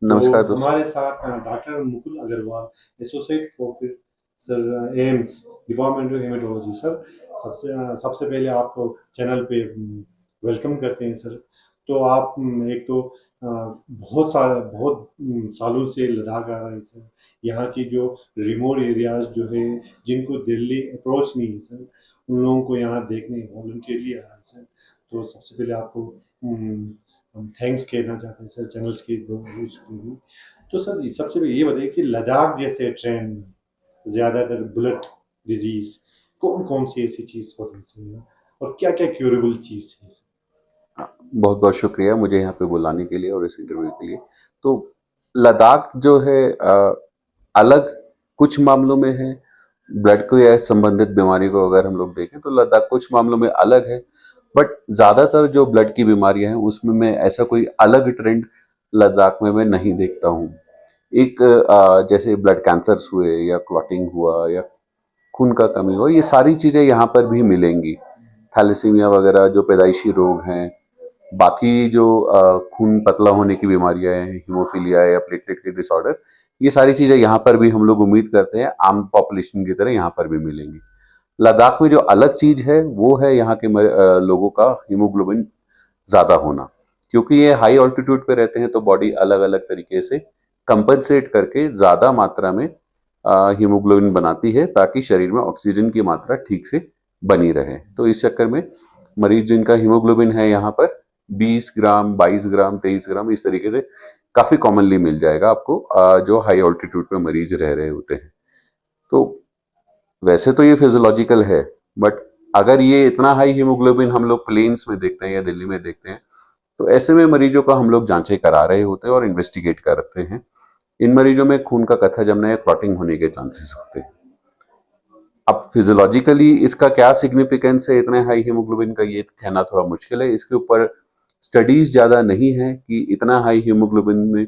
नमस्कार तो दोस्त। हमारे साथ doctor Mukul Agarwal, associate professor AIIMS, department of haematology. Sir, सबसे पहले आपको चैनल पे वेलकम करते हैं सर। तो आप एक तो बहुत सालों से लद्दाख आ रहे हैं सर। यहाँ की जो रिमोट एरियाज जो है, जिनको दिल्ली अप्रोच नहीं है सर, उन लोगों को यहाँ देखने वॉलंटियरली आ रहे हैं सर। तो सबसे पहले आपको हम थैंक्स कहना चाहते हैं सर, चैनल्स के दोस्त को भी। तो सर जी, सबसे पहले ये बताइए कि लद्दाख जैसे ट्रेंड में ज़्यादातर बुलेट डिजीज कौन कौन सी ऐसी चीज़ हो रही है और क्या क्या क्यूरेबल चीज़ है? बहुत बहुत शुक्रिया मुझे यहाँ पे बुलाने के लिए और इस इंटरव्यू के लिए। तो लद्दाख जो है अलग कुछ मामलों में है। ब्लड को या संबंधित बीमारी को अगर हम लोग देखें तो लद्दाख कुछ मामलों में अलग है। बट ज़्यादातर जो ब्लड की बीमारियां हैं उसमें मैं ऐसा कोई अलग ट्रेंड लद्दाख में मैं नहीं देखता हूँ। एक जैसे ब्लड कैंसर्स हुए या क्लॉटिंग हुआ या खून का कमी हुआ, ये सारी चीज़ें यहाँ पर भी मिलेंगी। थैलेसीमिया वगैरह जो पैदाइशी रोग हैं, बाकी जो खून पतला होने की बीमारियां हैं, हीमोफीलिया या प्लेटलेट के डिसऑर्डर, ये सारी चीजें यहाँ पर भी हम लोग उम्मीद करते हैं आम पॉपुलेशन की तरह यहाँ पर भी मिलेंगी। लद्दाख में जो अलग चीज है वो है यहाँ के लोगों का हीमोग्लोबिन ज्यादा होना। क्योंकि ये हाई ऑल्टीट्यूड पे रहते हैं तो बॉडी अलग अलग तरीके से कंपनसेट करके ज्यादा मात्रा में हीमोग्लोबिन बनाती है ताकि शरीर में ऑक्सीजन की मात्रा ठीक से बनी रहे। तो इस चक्कर में मरीज जिनका हीमोग्लोबिन है यहाँ पर 20 ग्राम, 22 ग्राम, 23 ग्राम, इस तरीके से काफी कॉमनली मिल जाएगा आपको जो हाई ऑल्टीट्यूड पे मरीज रह रहे होते हैं। तो वैसे तो ये फिजियोलॉजिकल है, बट अगर ये इतना हाई हीमोग्लोबिन हम लोग प्लेन्स में देखते हैं या दिल्ली में देखते हैं तो ऐसे में मरीजों का हम लोग जांचें करा रहे होते हैं और इन्वेस्टिगेट करते हैं। इन मरीजों में खून का कत्था जमना या क्लॉटिंग होने के चांसेस होते हैं। अब फिजियोलॉजिकली इसका क्या सिग्निफिकेंस है इतने हाई हीमोग्लोबिन का, ये कहना थोड़ा मुश्किल है। इसके ऊपर स्टडीज ज्यादा नहीं है कि इतना हाई हीमोग्लोबिन में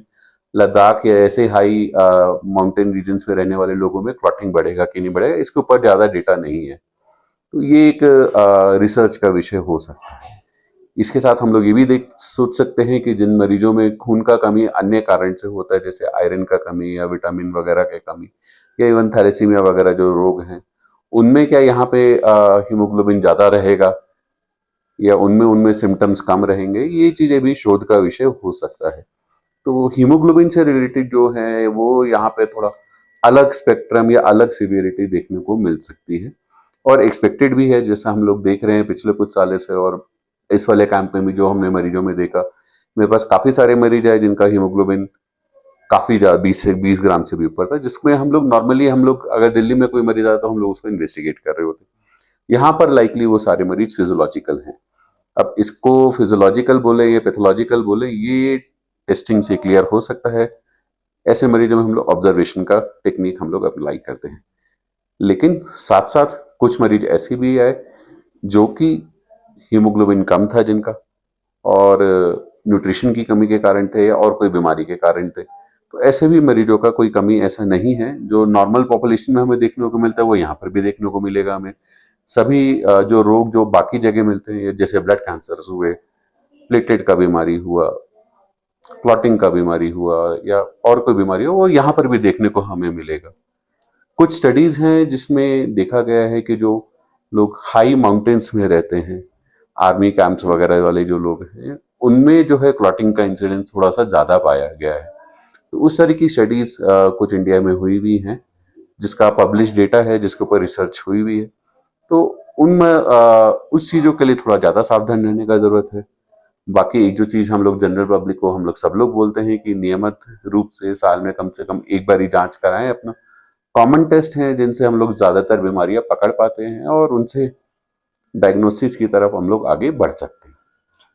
लद्दाख या ऐसे हाई माउंटेन रीजन्स में रहने वाले लोगों में क्लॉटिंग बढ़ेगा कि नहीं बढ़ेगा, इसके ऊपर ज्यादा डेटा नहीं है। तो ये एक रिसर्च का विषय हो सकता है। इसके साथ हम लोग ये भी देख सोच सकते हैं कि जिन मरीजों में खून का कमी अन्य कारण से होता है, जैसे आयरन का कमी या विटामिन वगैरह की कमी या इवन थैलेसीमिया वगैरह जो रोग हैं, उनमें क्या यहाँ पे हीमोग्लोबिन ज्यादा रहेगा या उनमें उनमें सिम्टम्स कम रहेंगे, ये चीजें भी शोध का विषय हो सकता है। तो हीमोग्लोबिन से रिलेटेड जो है वो यहाँ पे थोड़ा अलग स्पेक्ट्रम या अलग सिवियरिटी देखने को मिल सकती है और एक्सपेक्टेड भी है, जैसा हम लोग देख रहे हैं पिछले कुछ सालों से। और इस वाले कैंप में भी जो हमने मरीजों में देखा, मेरे पास काफी सारे मरीज आए जिनका हीमोग्लोबिन काफी ज्यादा 20 ग्राम से भी ऊपर था, जिसमें हम लोग नॉर्मली हम लोग अगर दिल्ली में कोई मरीज आता तो हम लोग उसको इन्वेस्टिगेट कर रहे होते। यहाँ पर लाइकली वो सारे मरीज फिजियोलॉजिकल हैं। अब इसको फिजियोलॉजिकल बोले या पैथोलॉजिकल बोले, ये टेस्टिंग से क्लियर हो सकता है। ऐसे मरीजों में हम लोग ऑब्जर्वेशन का टेक्निक हम लोग अप्लाई करते हैं। लेकिन साथ साथ कुछ मरीज ऐसे भी आए जो कि हीमोग्लोबिन कम था जिनका, और न्यूट्रिशन की कमी के कारण थे या और कोई बीमारी के कारण थे। तो ऐसे भी मरीजों का कोई कमी ऐसा नहीं है। जो नॉर्मल पॉपुलेशन में हमें देखने को मिलता है वो यहाँ पर भी देखने को मिलेगा हमें। सभी जो रोग जो बाकी जगह मिलते हैं, जैसे ब्लड कैंसर्स हुए, प्लेटलेट का बीमारी हुआ, क्लॉटिंग का बीमारी हुआ या और कोई बीमारी हो, वो यहाँ पर भी देखने को हमें मिलेगा। कुछ स्टडीज हैं जिसमें देखा गया है कि जो लोग हाई माउंटेन्स में रहते हैं, आर्मी कैंप्स वगैरह वाले जो लोग हैं, उनमें जो है क्लॉटिंग का इंसिडेंस थोड़ा सा ज्यादा पाया गया है। तो उस तरह की स्टडीज कुछ इंडिया में हुई भी हैं, जिसका पब्लिश डेटा है, जिसके ऊपर रिसर्च हुई भी है। तो उनमें उस चीजों के लिए थोड़ा ज्यादा सावधान रहने का जरूरत है। बाकी एक जो चीज हम लोग जनरल पब्लिक को हम लोग सब लोग बोलते हैं कि नियमित रूप से कम एक बार ही जांच कराएं अपना। कॉमन टेस्ट हैं जिनसे हम लोग ज्यादातर बीमारियां पकड़ पाते हैं और उनसे डायग्नोसिस की तरफ हम लोग आगे बढ़ सकते हैं।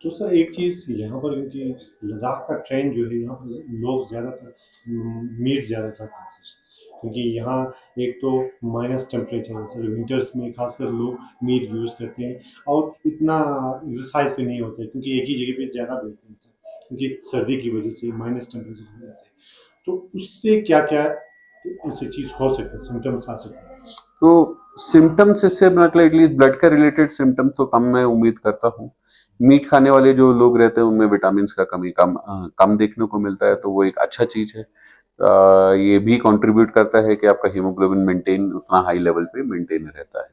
तो सर एक चीज़ यहाँ पर, क्योंकि लद्दाख का ट्रेंड जो है, यहाँ पर लोग ज़्यादातर मीट ज़्यादा खाते हैं सर। क्योंकि यहाँ एक तो माइनस टेम्परेचर है सर, विंटर्स में खासकर लोग मीट यूज़ करते हैं और इतना एक्सरसाइज भी नहीं होता है क्योंकि एक ही जगह पे ज़्यादा बैठते हैं सर, क्योंकि सर्दी की वजह से, माइनस टेम्परेचर की वजह से। तो उससे क्या क्या ऐसी चीज़ हो सकता है, सिम्टम्स आ सकते हैं सर? तो सिम्टम्स इससे मतलब एटलीस्ट ब्लड का रिलेटेड सिम्टम्स तो कम मैं उम्मीद करता हूँ। मीट खाने वाले जो लोग रहते हैं उनमें विटामिन का कमी कम देखने को मिलता है, तो वो एक अच्छा चीज है। ये भी कंट्रीब्यूट करता है कि आपका हीमोग्लोबिन मेंटेन उतना हाई लेवल पे मेंटेन रहता है।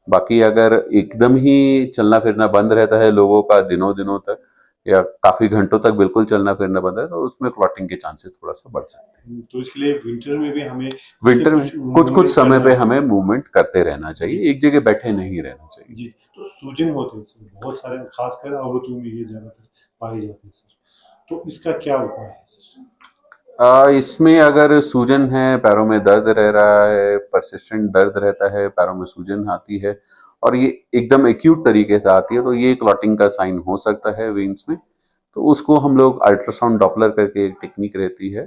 बाकी अगर एकदम ही चलना फिरना बंद रहता है लोगों का दिनों दिनों तक, या काफी घंटों तक बिल्कुल चलना फिरना बंद है, तो उसमें क्लॉटिंग के चांसेस थोड़ा सा बढ़ सकते हैं। तो इसके लिए विंटर में भी हमें विंटर में कुछ कुछ movement समय पे करना हमें मूवमेंट करते रहना जी चाहिए, एक जगह बैठे नहीं रहना चाहिए। जी। तो सूजन होते हैं सर, बहुत सारे, खासकर औरतों में ये ज्यादातर पाए जाते हैं सर, तो इसका क्या उपाय है सर? इसमें अगर सूजन है, पैरों में दर्द रह रहा है, परसिस्टेंट दर्द रहता है, पैरों में सूजन आती है और ये एकदम एक्यूट तरीके से आती है, तो ये क्लॉटिंग का साइन हो सकता है वेन्स में। तो उसको हम लोग अल्ट्रासाउंड डॉपलर करके एक टेक्निक रहती है,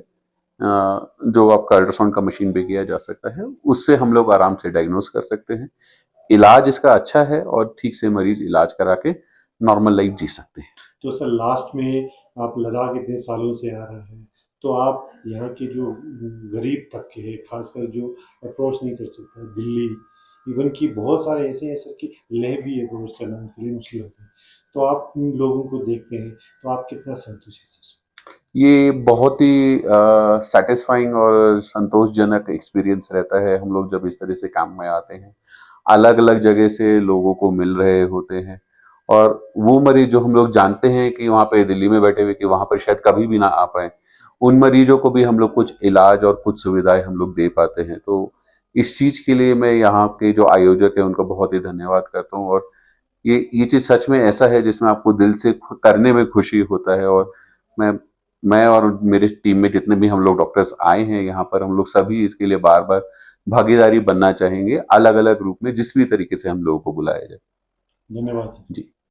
जो आपका अल्ट्रासाउंड का मशीन पे किया जा सकता है, उससे हम लोग आराम से डायग्नोस कर सकते हैं। इलाज इसका अच्छा है और ठीक से मरीज इलाज करा के नॉर्मल लाइफ जी सकते हैं। तो सर लास्ट में, आप लद्दाख इतने सालों से आ रहे हैं, तो आप यहाँ के जो गरीब तबके हैं, खासकर जो अप्रोच नहीं कर सकता, दिल्ली इवन की बहुत सारे ऐसे हैं सर कि लेह भी अप्रोच करना उनके लिए मुश्किल होता है, तो आप इन लोगों को देखते हैं तो आप कितना संतुष्ट हैं सर? ये बहुत ही सेटिस्फाइंग और संतोषजनक एक्सपीरियंस रहता है। हम लोग जब इस तरह से काम में आते हैं, अलग अलग जगह से लोगों को मिल रहे होते हैं, और वो मरीज जो हम लोग जानते हैं कि वहाँ पे दिल्ली में बैठे हुए कि वहाँ पर शायद कभी भी ना आ पाए, उन मरीजों को भी हम लोग कुछ इलाज और कुछ सुविधाएं हम लोग दे पाते हैं। तो इस चीज के लिए मैं यहाँ के जो आयोजक है उनका बहुत ही धन्यवाद करता हूँ। और ये चीज सच में ऐसा है जिसमें आपको दिल से करने में खुशी होता है। और मैं मैं और मेरी टीम में जितने भी हम लोग डॉक्टर्स आए हैं यहाँ पर, हम लोग सभी इसके लिए बार बार भागीदारी बनना चाहेंगे, अलग अलग रूप में जिस भी तरीके से हम लोगों को बुलाया जाए। धन्यवाद। जी।